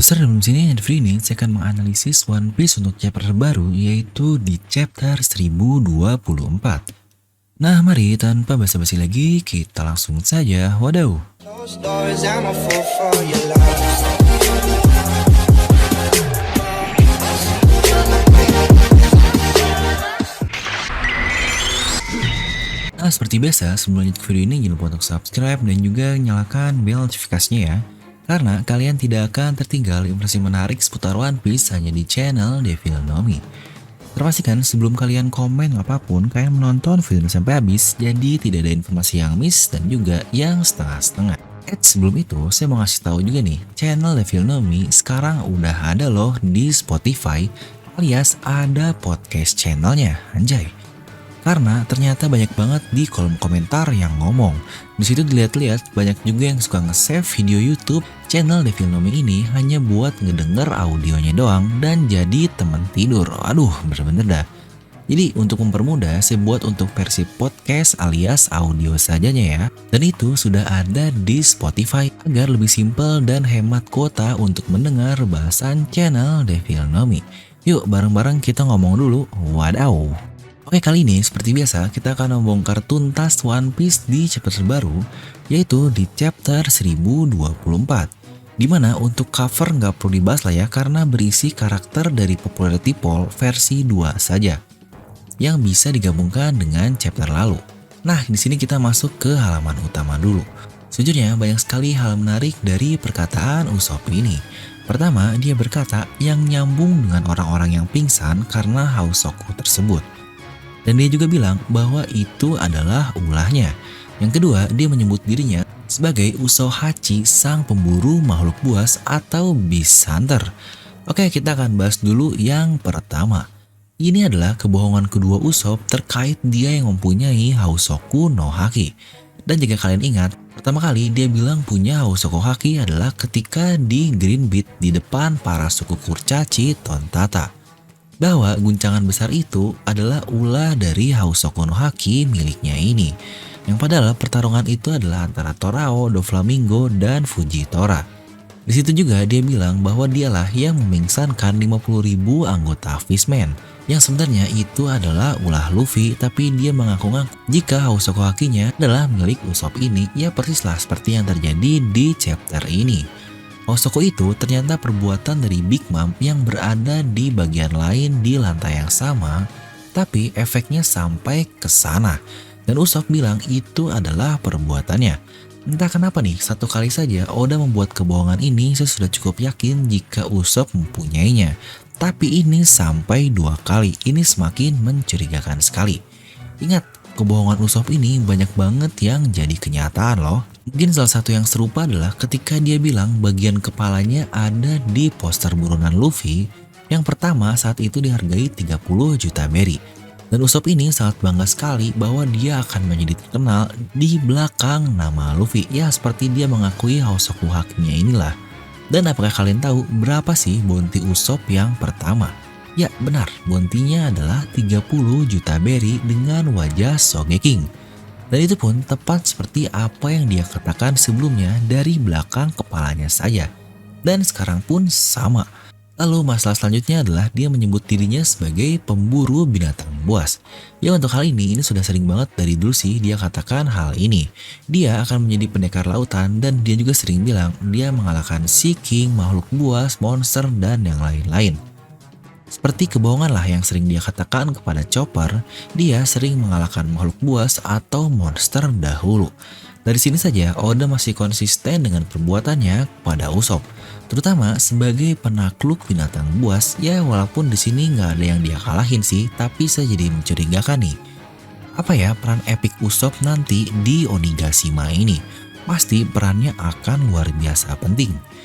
Sebelum sini di video ini saya akan menganalisis One Piece untuk chapter terbaru yaitu di chapter 1024. Nah mari tanpa basa-basi lagi kita langsung saja wadaw. Nah seperti biasa sebelum lanjut ke video ini jangan lupa untuk subscribe dan juga nyalakan bel notifikasinya ya. Karena kalian tidak akan tertinggal informasi menarik seputar One Piece hanya di channel Devil Nomi. Terpastikan sebelum kalian komen apapun, kalian menonton video sampai habis, jadi tidak ada informasi yang miss dan juga yang setengah-setengah. Sebelum itu, saya mau ngasih tahu juga nih, channel Devil Nomi sekarang udah ada loh di Spotify, alias ada podcast channelnya, anjay. Karena ternyata banyak banget di kolom komentar yang ngomong. Di situ dilihat-lihat banyak juga yang suka nge-save video YouTube channel Devil Nomi ini hanya buat ngedenger audionya doang dan jadi teman tidur. Aduh, bener-bener dah. Jadi untuk mempermudah, saya buat untuk versi podcast alias audio sajanya ya. Dan itu sudah ada di Spotify agar lebih simpel dan hemat kuota untuk mendengar bahasan channel Devil Nomi. Yuk bareng-bareng kita ngomong dulu. Wadaw. Oke, kali ini seperti biasa kita akan membongkar tuntas One Piece di chapter terbaru yaitu di chapter 1024. Dimana untuk cover nggak perlu dibahas lah ya karena berisi karakter dari Popularity Poll versi 2 saja yang bisa digabungkan dengan chapter lalu. Nah di sini kita masuk ke halaman utama dulu. Sejujurnya banyak sekali hal menarik dari perkataan Usopp ini. Pertama, dia berkata yang nyambung dengan orang-orang yang pingsan karena Hausoku tersebut. Dan dia juga bilang bahwa itu adalah ulahnya. Yang kedua, dia menyebut dirinya sebagai Usohachi, sang pemburu makhluk buas atau Beast Hunter. Oke, kita akan bahas dulu yang pertama. Ini adalah kebohongan kedua Usopp terkait dia yang mempunyai Hausoku no Haki. Dan jika kalian ingat, pertama kali dia bilang punya Hausoku Haki adalah ketika di Green Beat di depan para suku kurcaci Tontata. Bahwa guncangan besar itu adalah ulah dari Hausoku no Haki miliknya ini. Yang padahal pertarungan itu adalah antara Torao, Doflamingo, dan Fujitora. Di situ juga dia bilang bahwa dialah yang memingsankan 50.000 anggota Fishman. Yang sebenarnya itu adalah ulah Luffy, tapi dia mengaku-ngaku jika Hausoku Hakinya adalah milik Usopp ini, ya persislah seperti yang terjadi di chapter ini. Hausoku itu ternyata perbuatan dari Big Mom yang berada di bagian lain di lantai yang sama, tapi efeknya sampai ke sana. Dan Usopp bilang itu adalah perbuatannya. Entah kenapa nih, satu kali saja Oda membuat kebohongan ini saya sudah cukup yakin jika Usopp mempunyainya. Tapi ini sampai 2 kali, ini semakin mencurigakan sekali. Ingat, kebohongan Usopp ini banyak banget yang jadi kenyataan loh. Mungkin salah satu yang serupa adalah ketika dia bilang bagian kepalanya ada di poster buronan Luffy yang pertama saat itu dihargai 30 juta berry. Dan Usopp ini sangat bangga sekali bahwa dia akan menjadi terkenal di belakang nama Luffy. Ya seperti dia mengakui Hausoku Hakinya inilah. Dan apakah kalian tahu berapa sih bounty Usopp yang pertama? Ya benar, bounty-nya adalah 30 juta berry dengan wajah Sogeking. Dan itu pun tepat seperti apa yang dia katakan sebelumnya dari belakang kepalanya saja. Dan sekarang pun sama. Lalu masalah selanjutnya adalah dia menyebut dirinya sebagai pemburu binatang buas. Ya untuk hal ini sudah sering banget dari dulu sih dia katakan hal ini. Dia akan menjadi pendekar lautan dan dia juga sering bilang dia mengalahkan Sea King, makhluk buas, monster, dan yang lain-lain. Seperti kebohongan lah yang sering dia katakan kepada Chopper, dia sering mengalahkan makhluk buas atau monster dahulu. Dari sini saja Oda masih konsisten dengan perbuatannya kepada Usopp, terutama sebagai penakluk binatang buas. Ya walaupun di sini nggak ada yang dia kalahin sih, tapi saya jadi mencurigakan nih. Apa ya peran epic Usopp nanti di Onigashima ini? Pasti perannya akan luar biasa penting.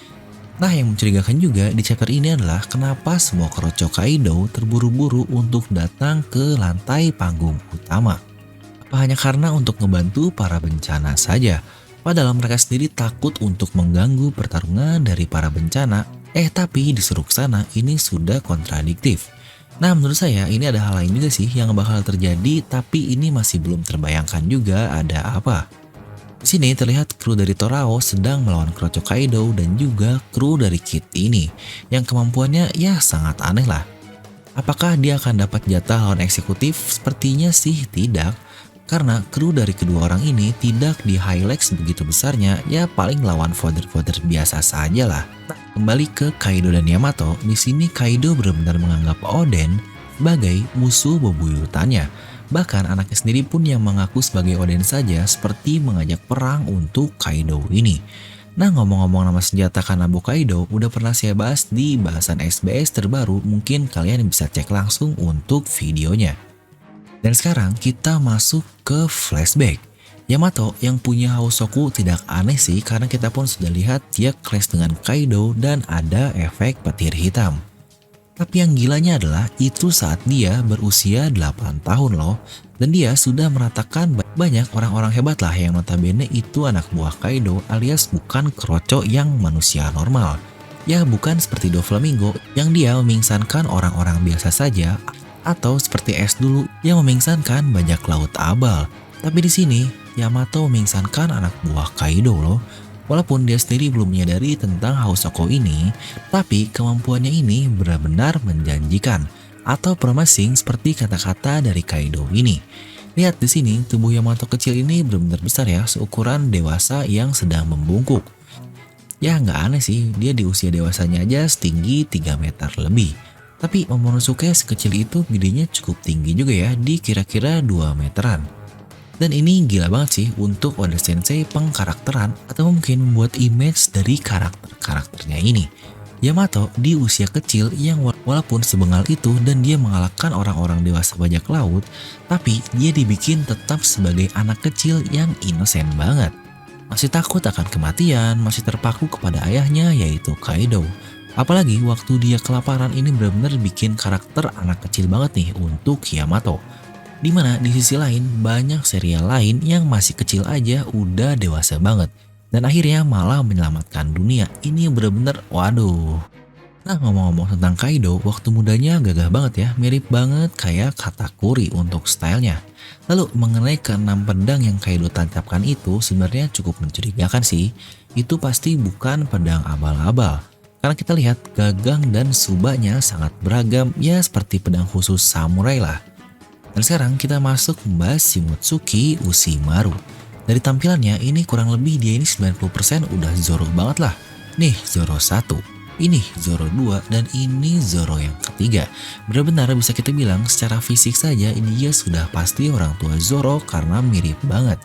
Nah yang mencurigakan juga di chapter ini adalah kenapa semua Orochi Kaido terburu-buru untuk datang ke lantai panggung utama. Apa hanya karena untuk ngebantu para bencana saja? Padahal mereka sendiri takut untuk mengganggu pertarungan dari para bencana. Tapi disuruh ke sana ini sudah kontradiktif. Nah menurut saya ini ada hal lain juga sih yang bakal terjadi, tapi ini masih belum terbayangkan juga ada apa. Di sini terlihat kru dari Torao sedang melawan Kroco Kaido dan juga kru dari Kid ini, yang kemampuannya ya sangat aneh lah. Apakah dia akan dapat jatah lawan eksekutif? Sepertinya sih tidak, karena kru dari kedua orang ini tidak di highlights begitu besarnya, ya paling lawan fodder-fodder biasa saja lah. Nah, kembali ke Kaido dan Yamato, di sini Kaido benar-benar menganggap Oden sebagai musuh bebuyutannya. Bahkan anaknya sendiri pun yang mengaku sebagai Oden saja seperti mengajak perang untuk Kaido ini. Nah, ngomong-ngomong nama senjata Kanabo Kaido udah pernah saya bahas di bahasan SBS terbaru, mungkin kalian bisa cek langsung untuk videonya. Dan sekarang kita masuk ke flashback. Yamato yang punya Hausoku tidak aneh sih, karena kita pun sudah lihat dia clash dengan Kaido dan ada efek petir hitam. Tapi yang gilanya adalah itu saat dia berusia 8 tahun loh. Dan dia sudah meratakan banyak orang-orang hebat lah yang notabene itu anak buah Kaido alias bukan Kroco yang manusia normal. Ya bukan seperti Doflamingo yang dia memingsankan orang-orang biasa saja, atau seperti S dulu yang memingsankan bajak laut Abal. Tapi di sini Yamato memingsankan anak buah Kaido loh. Walaupun dia sendiri belum menyadari tentang Hausoko ini, tapi kemampuannya ini benar-benar menjanjikan atau promising seperti kata-kata dari Kaido ini. Lihat di sini, tubuh Yamato kecil ini benar-benar besar ya, seukuran dewasa yang sedang membungkuk. Ya nggak aneh sih, dia di usia dewasanya aja setinggi 3 meter lebih. Tapi Momonosuke sekecil itu gedenya cukup tinggi juga ya, di kira-kira 2 meteran. Dan ini gila banget sih untuk Oda Sensei pengkarakteran atau mungkin membuat image dari karakternya ini. Yamato di usia kecil yang walaupun sebengal itu dan dia mengalahkan orang-orang dewasa bajak laut, tapi dia dibikin tetap sebagai anak kecil yang inosen banget. Masih takut akan kematian, masih terpaku kepada ayahnya yaitu Kaido. Apalagi waktu dia kelaparan ini benar-benar bikin karakter anak kecil banget nih untuk Yamato. Dimana di sisi lain banyak serial lain yang masih kecil aja udah dewasa banget dan akhirnya malah menyelamatkan dunia. Ini bener-bener waduh. Nah, ngomong-ngomong tentang Kaido, waktu mudanya gagah banget ya, mirip banget kayak Katakuri untuk stylenya. Lalu mengenai keenam pedang yang Kaido tancapkan itu sebenarnya cukup mencurigakan sih. Itu pasti bukan pedang abal-abal. Karena kita lihat gagang dan subanya sangat beragam, ya seperti pedang khusus samurai lah. Dan sekarang kita masuk membahas Shimotsuki Ushimaru. Dari tampilannya ini kurang lebih dia ini 90% udah Zoro banget lah. Nih Zoro 1, ini Zoro 2, dan ini Zoro yang ketiga. Benar-benar bisa kita bilang secara fisik saja ini dia sudah pasti orang tua Zoro karena mirip banget.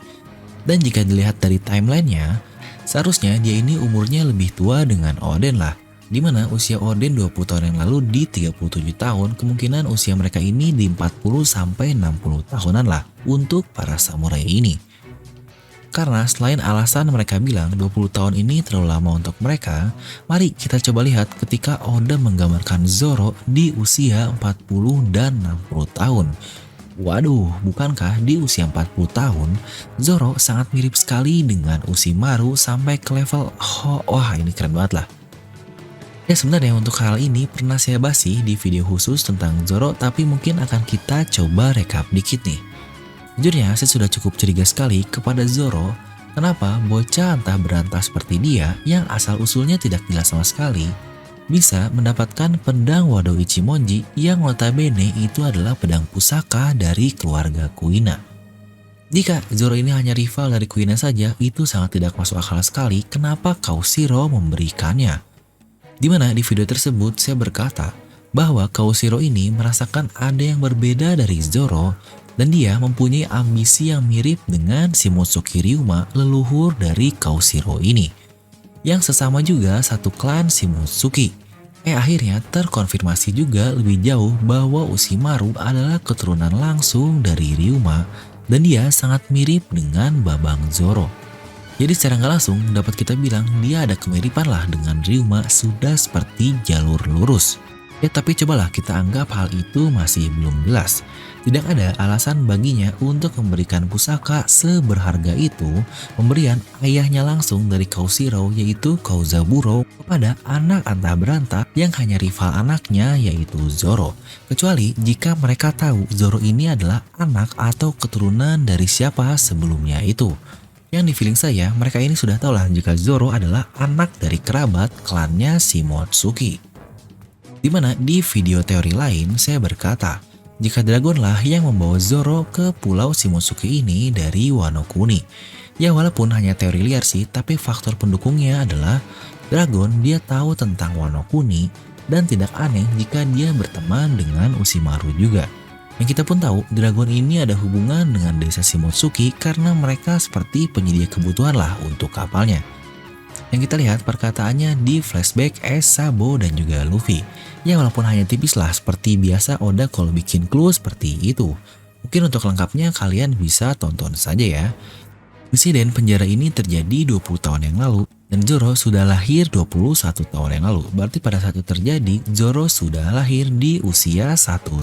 Dan jika dilihat dari timelinenya, seharusnya dia ini umurnya lebih tua dengan Oden lah. Dimana usia Oden 20 tahun yang lalu di 37 tahun, kemungkinan usia mereka ini di 40-60 tahunan lah untuk para samurai ini. Karena selain alasan mereka bilang 20 tahun ini terlalu lama untuk mereka, mari kita coba lihat ketika Oda menggambarkan Zoro di usia 40 dan 60 tahun. Waduh, bukankah di usia 40 tahun, Zoro sangat mirip sekali dengan Ushimaru sampai ke level, wah ini keren banget lah. Ya sebenarnya untuk hal ini pernah saya bahas sih di video khusus tentang Zoro, tapi mungkin akan kita coba rekap dikit nih. Jujurnya saya sudah cukup curiga sekali kepada Zoro, kenapa bocah antah berantah seperti dia yang asal usulnya tidak jelas sama sekali bisa mendapatkan pedang Wado Ichimonji yang notabene itu adalah pedang pusaka dari keluarga Kuina. Jika Zoro ini hanya rival dari Kuina saja, itu sangat tidak masuk akal sekali kenapa Kaushiro memberikannya. Dimana di video tersebut saya berkata bahwa Kaushiro ini merasakan ada yang berbeda dari Zoro dan dia mempunyai ambisi yang mirip dengan Shimotsuki Ryuma, leluhur dari Kaushiro ini, yang sesama juga satu klan Shimotsuki. Akhirnya terkonfirmasi juga lebih jauh bahwa Ushimaru adalah keturunan langsung dari Ryuma dan dia sangat mirip dengan Babang Zoro. Jadi secara nggak langsung dapat kita bilang dia ada kemiripan lah dengan Ryuma, sudah seperti jalur lurus. Ya tapi cobalah kita anggap hal itu masih belum jelas. Tidak ada alasan baginya untuk memberikan pusaka seberharga itu, pemberian ayahnya langsung dari Kaushiro yaitu Kouzaburo kepada anak antah berantah yang hanya rival anaknya yaitu Zoro. Kecuali jika mereka tahu Zoro ini adalah anak atau keturunan dari siapa sebelumnya itu. Yang di feeling saya, mereka ini sudah tahu lah jika Zoro adalah anak dari kerabat klannya Shimotsuki. Dimana di video teori lain saya berkata, jika Dragon lah yang membawa Zoro ke pulau Shimotsuki ini dari Wano Kuni. Ya walaupun hanya teori liar sih, tapi faktor pendukungnya adalah Dragon dia tahu tentang Wano Kuni dan tidak aneh jika dia berteman dengan Orochimaru juga. Yang kita pun tahu, Dragon ini ada hubungan dengan desa Shimotsuki karena mereka seperti penyedia kebutuhan lah untuk kapalnya. Yang kita lihat perkataannya di flashback Sabo dan juga Luffy. Ya walaupun hanya tipis lah seperti biasa Oda kalau bikin clue seperti itu. Mungkin untuk lengkapnya kalian bisa tonton saja ya. Insiden penjara ini terjadi 20 tahun yang lalu dan Zoro sudah lahir 21 tahun yang lalu. Berarti pada saat itu terjadi, Zoro sudah lahir di usia 1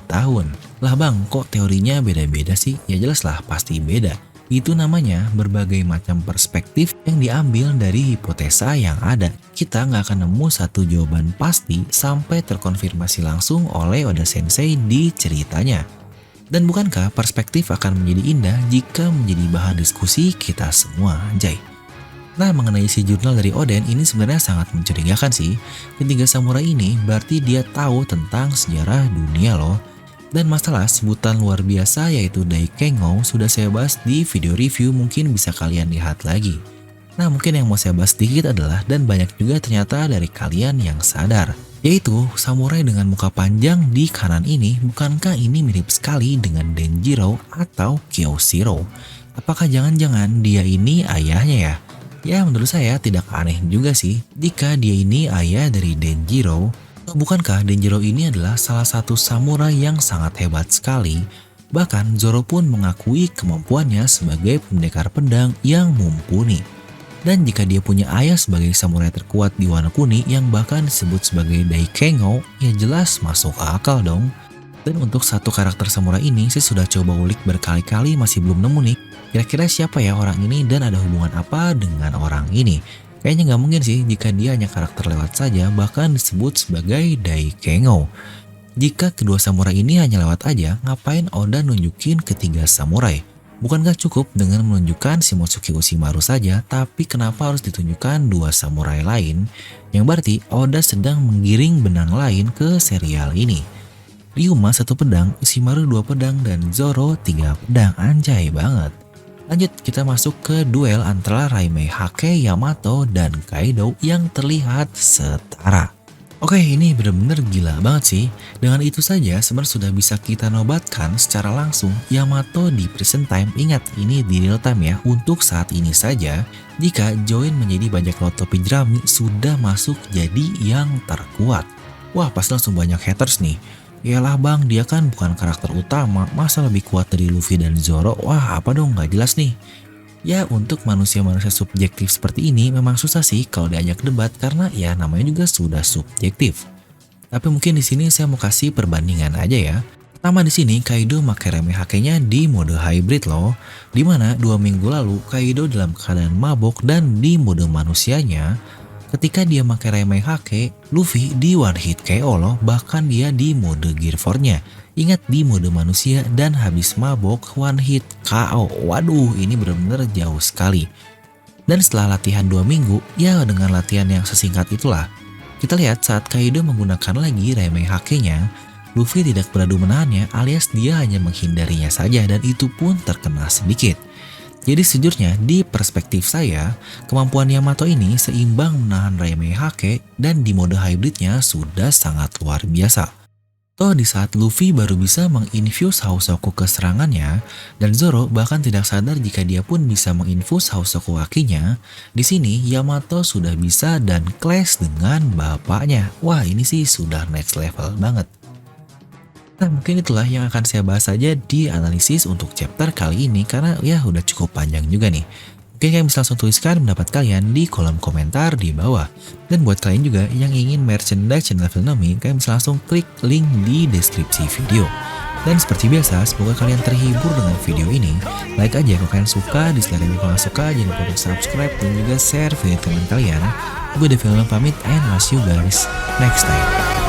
tahun. Lah bang, kok teorinya beda-beda sih? Ya jelas lah, pasti beda. Itu namanya berbagai macam perspektif yang diambil dari hipotesa yang ada. Kita nggak akan nemu satu jawaban pasti sampai terkonfirmasi langsung oleh Oda Sensei di ceritanya. Dan bukankah perspektif akan menjadi indah jika menjadi bahan diskusi kita semua, anjay. Nah, mengenai isi jurnal dari Oden ini sebenarnya sangat mencurigakan sih. Ketiga samurai ini berarti dia tahu tentang sejarah dunia loh. Dan masalah sebutan luar biasa yaitu Daikengou sudah saya bahas di video review, mungkin bisa kalian lihat lagi. Nah mungkin yang mau saya bahas sedikit adalah, dan banyak juga ternyata dari kalian yang sadar, yaitu samurai dengan muka panjang di kanan ini, bukankah ini mirip sekali dengan Denjiro atau Kyoshiro? Apakah jangan-jangan dia ini ayahnya ya? Ya menurut saya tidak aneh juga sih jika dia ini ayah dari Denjiro. Bukankah Denjiro ini adalah salah satu samurai yang sangat hebat sekali? Bahkan Zoro pun mengakui kemampuannya sebagai pendekar pedang yang mumpuni. Dan jika dia punya ayah sebagai samurai terkuat di Wano Kuni yang bahkan disebut sebagai Daikengou, ya jelas masuk akal dong. Dan untuk satu karakter samurai ini saya sudah coba ulik berkali-kali masih belum nemu nih. Kira-kira siapa ya orang ini dan ada hubungan apa dengan orang ini? Kayaknya nggak mungkin sih jika dia hanya karakter lewat saja bahkan disebut sebagai Daikengou. Jika kedua samurai ini hanya lewat aja, ngapain Oda nunjukin ketiga samurai? Bukankah cukup dengan menunjukkan Shimotsuki Orochimaru saja, tapi kenapa harus ditunjukkan dua samurai lain? Yang berarti Oda sedang menggiring benang lain ke serial ini. Ryuma 1 pedang, Orochimaru 2 pedang, dan Zoro 3 pedang, anjay banget. Lanjut kita masuk ke duel antara Raime Hake, Yamato, dan Kaido yang terlihat setara. Oke, ini bener-bener gila banget sih. Dengan itu saja sebenarnya sudah bisa kita nobatkan secara langsung Yamato di present time. Ingat, ini di real time ya. Untuk saat ini saja, jika join menjadi bajak laut topi jerami sudah masuk jadi yang terkuat. Wah, pasti langsung banyak haters nih. Yalah bang, dia kan bukan karakter utama, masa lebih kuat dari Luffy dan Zoro? Wah apa dong, gak jelas nih. Ya untuk manusia-manusia subjektif seperti ini memang susah sih kalau diajak debat karena ya namanya juga sudah subjektif. Tapi mungkin di sini saya mau kasih perbandingan aja ya. Pertama di sini Kaido pakai Raime Hake-nya di mode hybrid loh, dimana 2 minggu lalu Kaido dalam keadaan mabok dan di mode manusianya. Ketika dia pakai Raime Hake, Luffy di one hit KO loh, bahkan dia di mode Gear 4-nya. Ingat di mode manusia dan habis mabok one hit KO. Waduh, ini benar-benar jauh sekali. Dan setelah latihan 2 minggu, ya dengan latihan yang sesingkat itulah, kita lihat saat Kaido menggunakan lagi Raime Hake-nya, Luffy tidak beradu menahannya alias dia hanya menghindarinya saja dan itu pun terkena sedikit. Jadi sejujurnya di perspektif saya, kemampuan Yamato ini seimbang menahan Raime Hake dan di mode hybridnya sudah sangat luar biasa. Toh di saat Luffy baru bisa menginfuse Hausoku ke serangannya dan Zoro bahkan tidak sadar jika dia pun bisa menginfuse Hausoku kakinya, di sini Yamato sudah bisa dan clash dengan bapaknya. Wah ini sih sudah next level banget. Nah mungkin itulah yang akan saya bahas saja di analisis untuk chapter kali ini karena ya udah cukup panjang juga nih. Mungkin kalian bisa langsung tuliskan pendapat kalian di kolom komentar di bawah. Dan buat kalian juga yang ingin merchandise channel Filmnomi, kalian bisa langsung klik link di deskripsi video. Dan seperti biasa, semoga kalian terhibur dengan video ini. Like aja kalau kalian suka, dislike kalau kalian suka, jangan lupa untuk subscribe dan juga share video teman kalian. Gue The Film pamit and I'll see you guys next time.